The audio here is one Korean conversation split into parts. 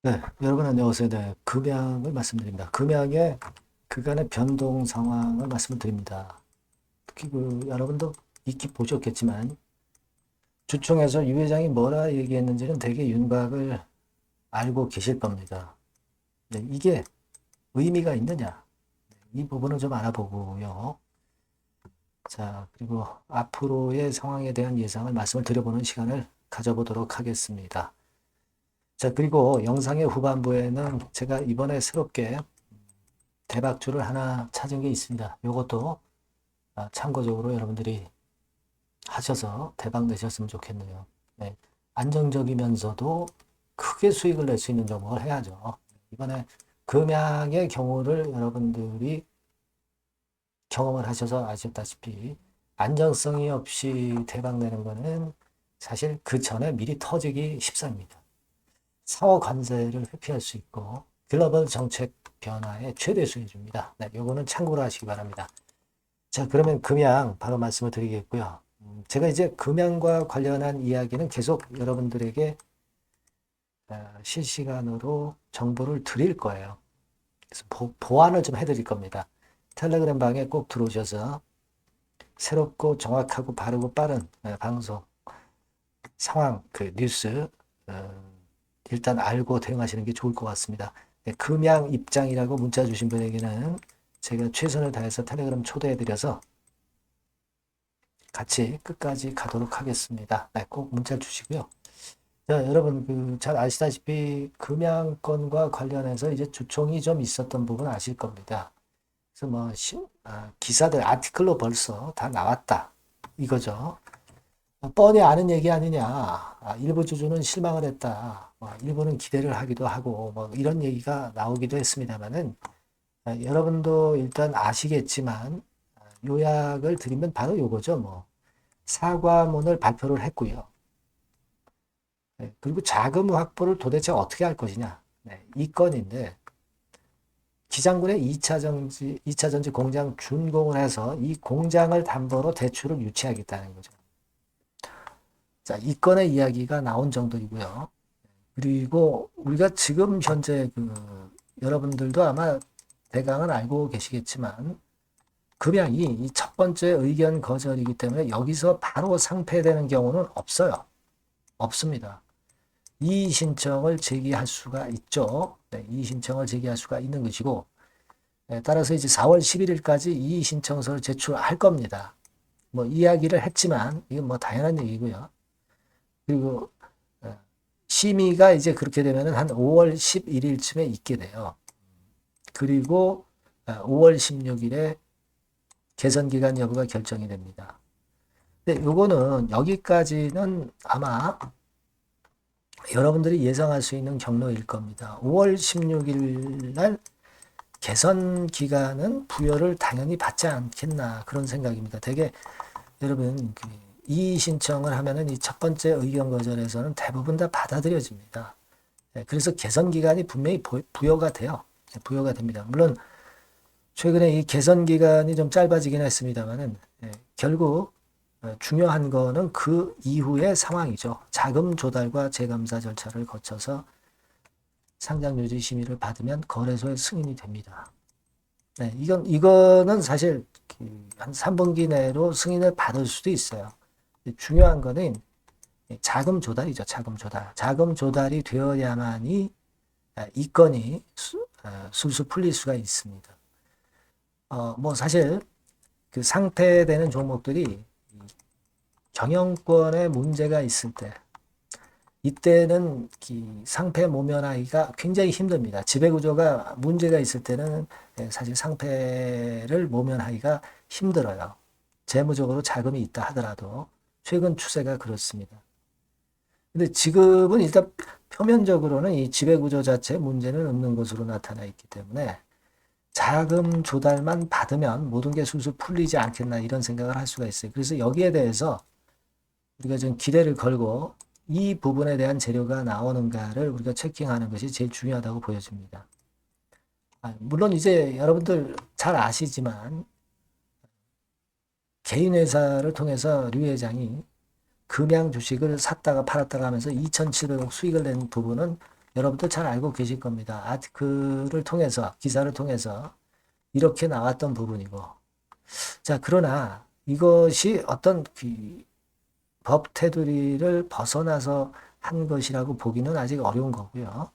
네, 여러분 안녕하세요. 네, 금양을 말씀드립니다. 금양의 그간의 변동 상황을 말씀을 드립니다. 특히 여러분도 익히 보셨겠지만 주총에서 유 회장이 뭐라 얘기했는지는 대개 윤곽을 알고 계실 겁니다. 네, 이게 의미가 있느냐? 이 부분을 좀 알아보고요. 자, 그리고 앞으로의 상황에 대한 예상을 말씀을 드려보는 시간을 가져보도록 하겠습니다. 자, 그리고 영상의 후반부에는 제가 이번에 새롭게 대박줄을 하나 찾은 게 있습니다. 이것도 참고적으로 여러분들이 하셔서 대박 내셨으면 좋겠네요. 네. 안정적이면서도 크게 수익을 낼 수 있는 종목을 해야죠. 이번에 금양의 경우를 여러분들이 경험을 하셔서 아셨다시피 안정성이 없이 대박 내는 거는 사실 그 전에 미리 터지기 쉽습니다. 사후 관세를 회피할 수 있고 글로벌 정책 변화에 최대 수혜 줍니다. 네, 요거는 참고로 하시기 바랍니다. 자, 그러면 금양 바로 말씀을 드리겠고요. 제가 이제 금양과 관련한 이야기는 계속 여러분들에게 실시간으로 정보를 드릴 거예요. 그래서 보완을 좀 해드릴 겁니다. 텔레그램 방에 꼭 들어오셔서 새롭고 정확하고 바르고 빠른 방송, 상황, 그 뉴스 일단 알고 대응하시는 게 좋을 것 같습니다. 네, 금양 입장이라고 문자 주신 분에게는 제가 최선을 다해서 텔레그램 초대해드려서 같이 끝까지 가도록 하겠습니다. 네, 꼭 문자 주시고요. 자, 여러분 잘 아시다시피 금양권과 관련해서 이제 주총이 좀 있었던 부분 아실 겁니다. 그래서 뭐 기사들 아티클로 벌써 다 나왔다 이거죠. 뻔히 아는 얘기 아니냐. 일부 주주는 실망을 했다. 일부는 기대를 하기도 하고 뭐 이런 얘기가 나오기도 했습니다만은 여러분도 일단 아시겠지만 요약을 드리면 바로 요거죠. 뭐 사과문을 발표를 했고요. 네, 그리고 자금 확보를 도대체 어떻게 할 것이냐. 네, 이 건인데 기장군의 2차 전지 공장 준공을 해서 이 공장을 담보로 대출을 유치하겠다는 거죠. 자, 이 건의 이야기가 나온 정도이고요. 그리고 우리가 지금 현재 여러분들도 아마 대강은 알고 계시겠지만 금양이 이 첫 번째 의견 거절이기 때문에 여기서 바로 상폐되는 경우는 없어요. 없습니다. 이의 신청을 제기할 수가 있죠. 네, 이의 신청을 제기할 수가 있는 것이고 따라서 이제 4월 11일까지 이의 신청서를 제출할 겁니다. 뭐 이야기를 했지만 이건 뭐 당연한 얘기고요. 그리고 심의가 이제 그렇게 되면 한 5월 11일쯤에 있게 돼요. 그리고 5월 16일에 개선 기간 여부가 결정이 됩니다. 근데 요거는 여기까지는 아마 여러분들이 예상할 수 있는 경로일 겁니다. 5월 16일 날 개선 기간은 부여를 당연히 받지 않겠나 그런 생각입니다. 되게 여러분 이의 신청을 하면은 이 첫 번째 의견 거절에서는 대부분 다 받아들여집니다. 그래서 개선 기간이 분명히 부여가 돼요. 부여가 됩니다. 물론 최근에 이 개선 기간이 좀 짧아지긴 했습니다만은 결국 중요한 거는 그 이후의 상황이죠. 자금 조달과 재감사 절차를 거쳐서 상장 유지 심의를 받으면 거래소의 승인이 됩니다. 네, 이거는 사실 한 3분기 내로 승인을 받을 수도 있어요. 중요한 거는 자금 조달이죠. 자금 조달. 자금 조달이 되어야만이 이 건이 술술 풀릴 수가 있습니다. 뭐 사실 그 상폐되는 종목들이 경영권에 문제가 있을 때 이때는 상폐 모면하기가 굉장히 힘듭니다. 지배구조가 문제가 있을 때는 사실 상폐를 모면하기가 힘들어요. 재무적으로 자금이 있다 하더라도 최근 추세가 그렇습니다. 근데 지금은 일단 표면적으로는 이 지배구조 자체에 문제는 없는 것으로 나타나 있기 때문에 자금 조달만 받으면 모든 게 술술 풀리지 않겠나 이런 생각을 할 수가 있어요. 그래서 여기에 대해서 우리가 좀 기대를 걸고 이 부분에 대한 재료가 나오는가를 우리가 체킹하는 것이 제일 중요하다고 보여집니다. 물론 이제 여러분들 잘 아시지만 개인 회사를 통해서 류 회장이 금양 주식을 샀다가 팔았다가 하면서 2,700억 수익을 낸 부분은 여러분들 잘 알고 계실 겁니다. 아티클을 통해서, 기사를 통해서 이렇게 나왔던 부분이고. 자, 그러나 이것이 어떤 법 테두리를 벗어나서 한 것이라고 보기는 아직 어려운 거고요.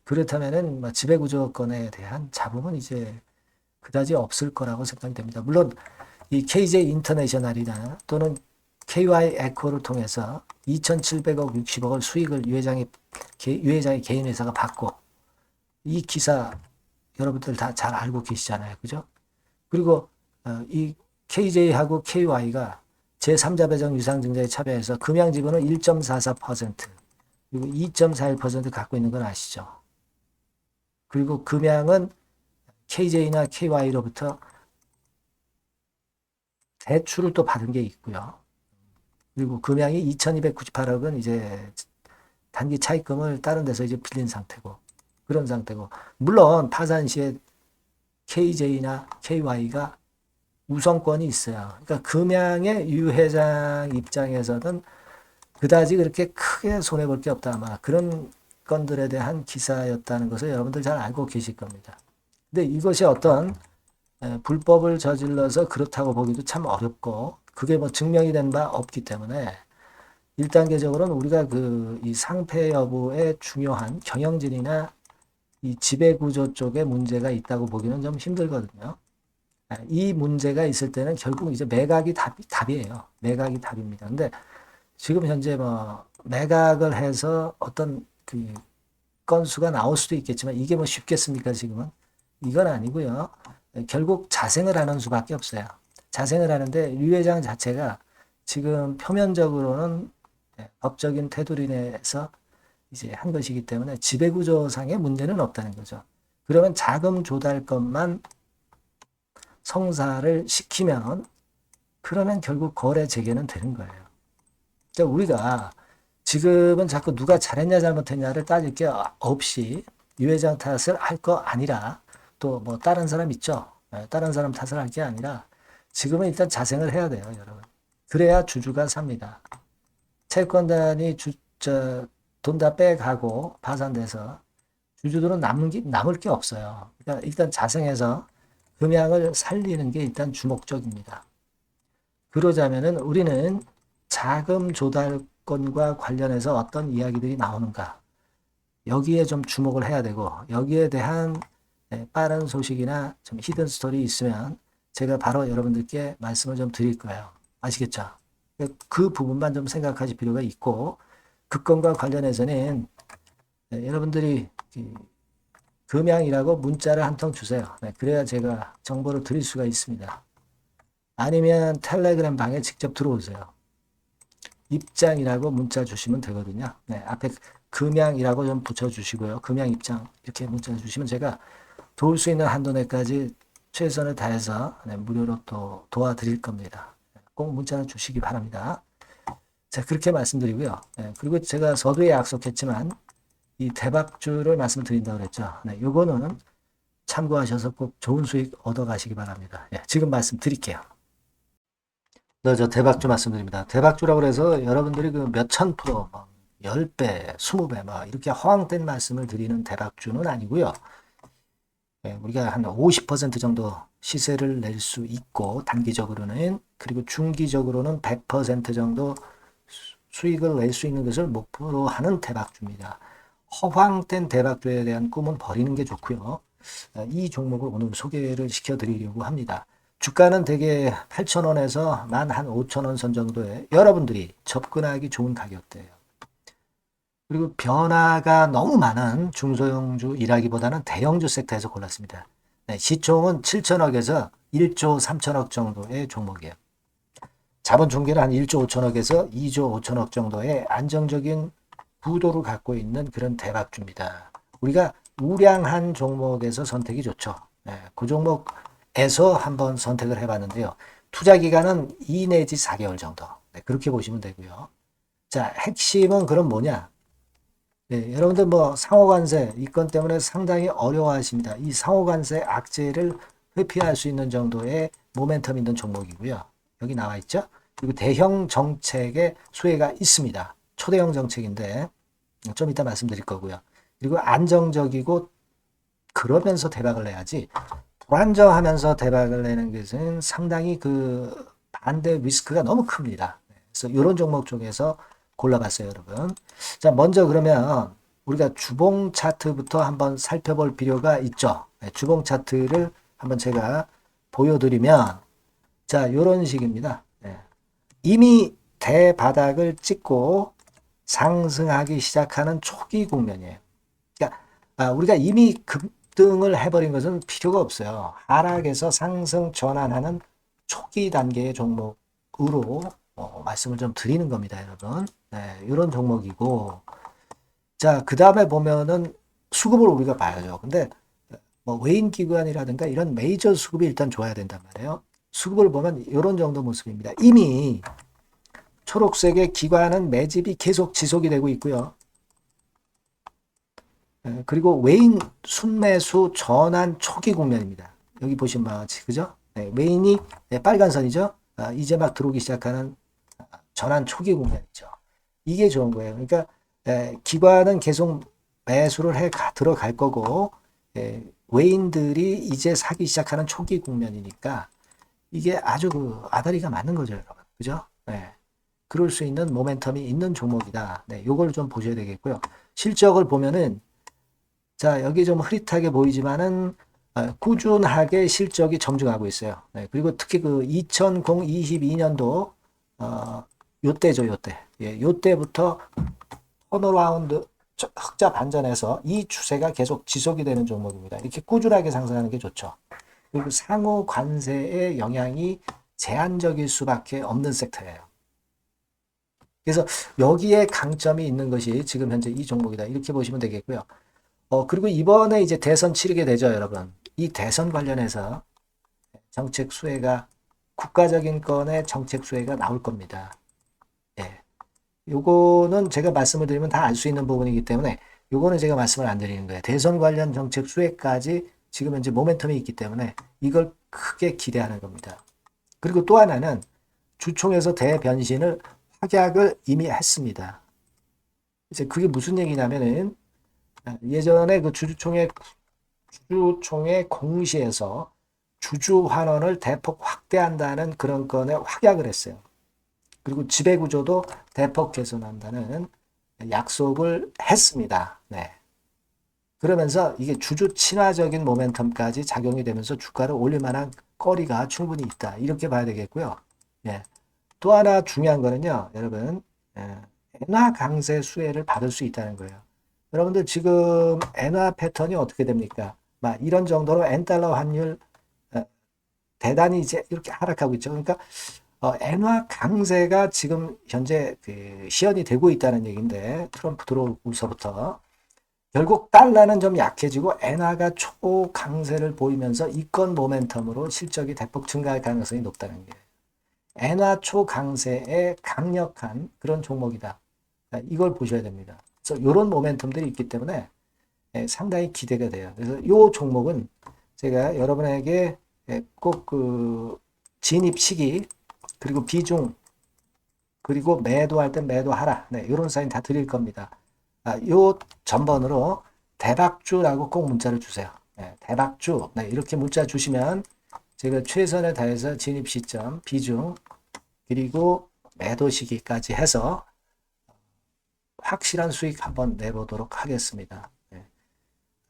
그렇다면은 뭐 지배구조권에 대한 잡음은 이제 그다지 없을 거라고 생각이 됩니다. 물론 이 KJ 인터내셔널이나 또는 KY 에코를 통해서 2,700억, 60억을 수익을 유 회장의 개인 회사가 받고, 이 기사 여러분들 다 잘 알고 계시잖아요. 그죠? 그리고 이 KJ하고 KY가 제3자 배정 유상증자에 참여해서 금양지분은 1.44%, 그리고 2.41% 갖고 있는 건 아시죠? 그리고 금양은 KJ나 KY로부터 대출을 또 받은 게 있고요. 그리고 금양이 2,298억은 이제 단기 차입금을 다른 데서 이제 빌린 상태고, 그런 상태고, 물론 파산 시에 KJ나 KY가 우선권이 있어요. 그러니까 금양의 유 회장 입장에서는 그다지 그렇게 크게 손해볼 게 없다. 아마 그런 건들에 대한 기사였다는 것을 여러분들 잘 알고 계실 겁니다. 근데 이것이 어떤 불법을 저질러서 그렇다고 보기도 참 어렵고, 그게 뭐 증명이 된 바 없기 때문에 1단계적으로는 우리가 이 상패 여부에 중요한 경영진이나 이 지배구조 쪽에 문제가 있다고 보기는 좀 힘들거든요. 이 문제가 있을 때는 결국 이제 매각이 답이에요. 매각이 답입니다. 근데 지금 현재 뭐 매각을 해서 어떤 건수가 나올 수도 있겠지만, 이게 뭐 쉽겠습니까, 지금은? 이건 아니고요. 결국 자생을 하는 수밖에 없어요. 자생을 하는데 유 회장 자체가 지금 표면적으로는 법적인 테두리 내에서 이제 한 것이기 때문에 지배구조상의 문제는 없다는 거죠. 그러면 자금 조달권만 성사를 시키면, 그러면 결국 거래 재개는 되는 거예요. 그러니까 우리가 지금은 자꾸 누가 잘했냐 잘못했냐를 따질 게 없이 유 회장 탓을 할 거 아니라, 또 뭐 다른 사람 있죠. 다른 사람 탓을 할 게 아니라 지금은 일단 자생을 해야 돼요, 여러분. 그래야 주주가 삽니다. 채권단이 돈 다 빼가고 파산돼서 주주들은 남을 게 없어요. 그러니까 일단 자생해서 금양을 살리는 게 일단 주목적입니다. 그러자면은 우리는 자금 조달권과 관련해서 어떤 이야기들이 나오는가, 여기에 좀 주목을 해야 되고, 여기에 대한 빠른 소식이나 좀 히든 스토리 있으면 제가 바로 여러분들께 말씀을 좀 드릴 거예요. 아시겠죠? 그 부분만 좀 생각하실 필요가 있고, 그 건과 관련해서는 여러분들이 금양이라고 문자를 한 통 주세요. 그래야 제가 정보를 드릴 수가 있습니다. 아니면 텔레그램 방에 직접 들어오세요. 입장이라고 문자 주시면 되거든요. 앞에 금양이라고 좀 붙여주시고요. 금양 입장 이렇게 문자 주시면 제가 도울 수 있는 한도 내까지 최선을 다해서 무료로 또 도와드릴 겁니다. 꼭 문자를 주시기 바랍니다. 자, 그렇게 말씀드리고요. 그리고 제가 서두에 약속했지만 이 대박주를 말씀드린다고 그랬죠. 요거는 참고하셔서 꼭 좋은 수익 얻어 가시기 바랍니다. 지금 말씀드릴게요. 저 대박주 말씀드립니다. 대박주라고 해서 여러분들이 그 몇천 프로, 10배, 20배, 이렇게 허황된 말씀을 드리는 대박주는 아니고요. 우리가 한 50% 정도 시세를 낼 수 있고, 단기적으로는, 그리고 중기적으로는 100% 정도 수익을 낼 수 있는 것을 목표로 하는 대박주입니다. 허황된 대박주에 대한 꿈은 버리는 게 좋고요. 이 종목을 오늘 소개를 시켜드리려고 합니다. 주가는 대개 8,000원에서 만 한 5,000원 선 정도에 여러분들이 접근하기 좋은 가격대예요. 그리고 변화가 너무 많은 중소형주 일하기보다는 대형주 섹터에서 골랐습니다. 시총은 7천억에서 1조 3천억 정도의 종목이에요. 자본 총계는 한 1조 5천억에서 2조 5천억 정도의 안정적인 구도를 갖고 있는 그런 대박주입니다. 우리가 우량한 종목에서 선택이 좋죠. 그 종목에서 한번 선택을 해봤는데요. 투자 기간은 2 내지 4개월 정도. 그렇게 보시면 되고요. 자, 핵심은 그럼 뭐냐? 여러분들 상호관세 이 건 때문에 상당히 어려워하십니다. 이 상호관세 악재를 회피할 수 있는 정도의 모멘텀 있는 종목이고요. 여기 나와 있죠? 그리고 대형 정책의 수혜가 있습니다. 초대형 정책인데 좀 이따 말씀드릴 거고요. 그리고 안정적이고 그러면서 대박을 내야지 불안정하면서 대박을 내는 것은 상당히 그 반대 리스크가 너무 큽니다. 그래서 이런 종목 중에서 골라봤어요, 여러분. 자, 먼저 그러면 우리가 주봉 차트부터 한번 살펴볼 필요가 있죠. 네, 주봉 차트를 한번 제가 보여드리면 자, 이런 식입니다. 네. 이미 대바닥을 찍고 상승하기 시작하는 초기 국면이에요. 그러니까 우리가 이미 급등을 해버린 것은 필요가 없어요. 하락에서 상승 전환하는 초기 단계의 종목으로 말씀을 좀 드리는 겁니다, 여러분. 네, 이런 종목이고, 자, 그 다음에 보면은 수급을 우리가 봐야죠. 근데 뭐 외인 기관이라든가 이런 메이저 수급이 일단 좋아야 된단 말이에요. 수급을 보면 이런 정도 모습입니다. 이미 초록색의 기관은 매집이 계속 지속이 되고 있고요. 그리고 외인 순매수 전환 초기 국면입니다. 여기 보시면 바와 같이 그죠? 네, 외인이 빨간 선이죠. 이제 막 들어오기 시작하는 전환 초기 국면이죠. 이게 좋은 거예요. 그러니까 기관은 계속 매수를 해 들어갈 거고 외인들이 이제 사기 시작하는 초기 국면이니까 이게 아주 그 아다리가 맞는 거죠, 여러분. 그죠? 네. 그럴 수 있는 모멘텀이 있는 종목이다. 네, 요걸 좀 보셔야 되겠고요. 실적을 보면은 자, 여기 좀 흐릿하게 보이지만은 꾸준하게 실적이 점증하고 있어요. 네, 그리고 특히 그 2022년도 요때죠, 요때. 예, 요때부터 턴어라운드 흑자 반전해서 이 추세가 계속 지속이 되는 종목입니다. 이렇게 꾸준하게 상승하는 게 좋죠. 그리고 상호 관세의 영향이 제한적일 수밖에 없는 섹터예요. 그래서 여기에 강점이 있는 것이 지금 현재 이 종목이다. 이렇게 보시면 되겠고요. 그리고 이번에 이제 대선 치르게 되죠, 여러분. 이 대선 관련해서 정책 수혜가, 국가적인 건의 정책 수혜가 나올 겁니다. 예. 요거는 제가 말씀을 드리면 다 알 수 있는 부분이기 때문에 요거는 제가 말씀을 안 드리는 거예요. 대선 관련 정책 수혜까지 지금 현재 모멘텀이 있기 때문에 이걸 크게 기대하는 겁니다. 그리고 또 하나는 주총에서 대변신을 확약을 이미 했습니다. 이제 그게 무슨 얘기냐면은 예전에 그 주주총회 공시에서 주주 환원을 대폭 확대한다는 그런 건에 확약을 했어요. 그리고 지배구조도 대폭 개선한다는 약속을 했습니다. 네. 그러면서 이게 주주 친화적인 모멘텀까지 작용이 되면서 주가를 올릴 만한 거리가 충분히 있다. 이렇게 봐야 되겠고요. 예. 또 하나 중요한 거는요, 여러분, 엔화 강세 수혜를 받을 수 있다는 거예요. 여러분들 지금 엔화 패턴이 어떻게 됩니까? 막 이런 정도로 엔달러 환율 대단히 이제 이렇게 하락하고 있죠. 그러니까 엔화 강세가 지금 현재 그 시연이 되고 있다는 얘기인데 트럼프 들어오면서부터 결국 달러는 좀 약해지고 엔화가 초강세를 보이면서 이권 모멘텀으로 실적이 대폭 증가할 가능성이 높다는 게 엔화 초강세의 강력한 그런 종목이다. 이걸 보셔야 됩니다. 그래서 이런 모멘텀들이 있기 때문에 상당히 기대가 돼요. 그래서 이 종목은 제가 여러분에게 꼭 그 진입 시기 그리고 비중 그리고 매도할 땐 매도하라. 네, 이런 사인 다 드릴 겁니다. 요 전번으로 대박주라고 꼭 문자를 주세요. 네, 대박주. 네, 이렇게 문자 주시면 제가 최선을 다해서 진입 시점, 비중, 그리고 매도 시기까지 해서 확실한 수익 한번 내보도록 하겠습니다. 네.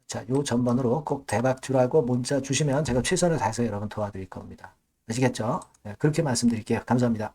자, 요 전번으로 꼭 대박주라고 문자 주시면 제가 최선을 다해서 여러분 도와드릴 겁니다. 아시겠죠? 네, 그렇게 말씀드릴게요. 감사합니다.